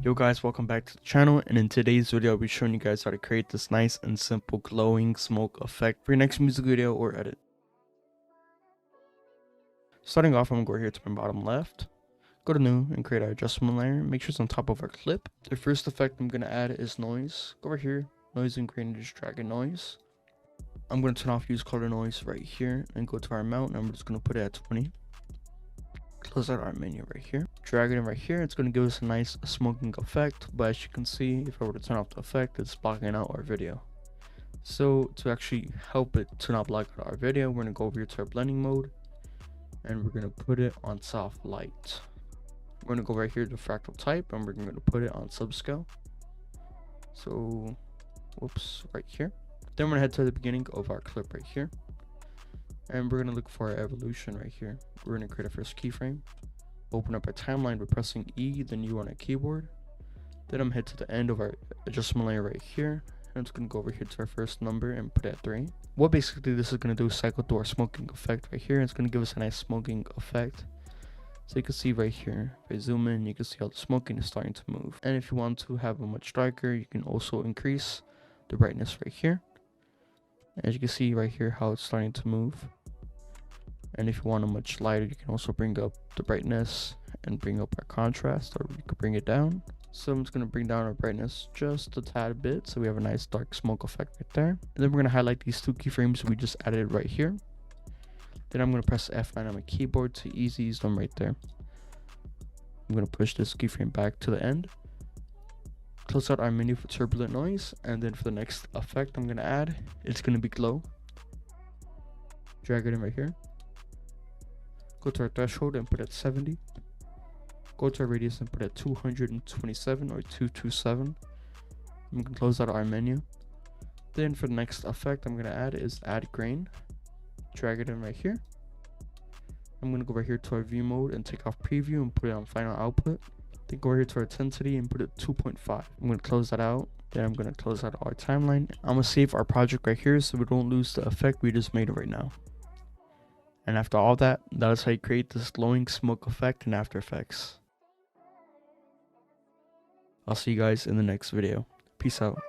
Yo guys, welcome back to the channel, and in today's video I'll be showing you guys how to create this nice and simple glowing smoke effect for your next music video or edit. Starting off, I'm going to go here to my bottom left, go to new and create our adjustment layer. Make sure it's on top of our clip. The first effect I'm going to add is noise. Go over here, noise and create and just drag a noise. I'm going to turn off use color noise right here and go to our amount, and I'm just going to put it at 20. Close out our menu right here, drag it in right here. It's going to give us a nice smoking effect, but as you can see, if I were to turn off the effect, it's blocking out our video. So to actually help it to not block out our video, we're going to go over here to our blending mode and we're going to put it on soft light. We're going to go right here to fractal type and we're going to put it on subscale. So whoops, right here. Then we're going to head to the beginning of our clip right here. And we're going to look for our evolution right here. We're going to create our first keyframe. Open up our timeline by pressing E, then U on our keyboard. Then I'm head to the end of our adjustment layer right here. And I'm just going to go over here to our first number and put it at 3. What basically this is going to do is cycle through our smoking effect right here. It's going to give us a nice smoking effect. So you can see right here, if I zoom in, you can see how the smoking is starting to move. And if you want to have a much darker, you can also increase the brightness right here. As you can see right here how it's starting to move. And if you want a much lighter, you can also bring up the brightness and bring up our contrast, or you could bring it down. So I'm just going to bring down our brightness just a tad bit so we have a nice dark smoke effect right there. And then we're going to highlight these 2 keyframes we just added right here. Then I'm going to press F9 on my keyboard to easy use them right there. I'm going to push this keyframe back to the end. Close out our menu for turbulent noise, and then for the next effect I'm going to add, it's going to be glow. Drag it in right here. Go to our threshold and put it at 70. Go to our radius and put it at 227 or 227. I'm going to close out our menu. Then for the next effect I'm going to add is add grain. Drag it in right here. I'm going to go right here to our view mode and take off preview and put it on final output. Then go here to our intensity and put it 2.5. I'm going to close that out. Then I'm going to close out our timeline. I'm going to save our project right here so we don't lose the effect we just made right now. And after all that, that is how you create this glowing smoke effect in After Effects. I'll see you guys in the next video. Peace out.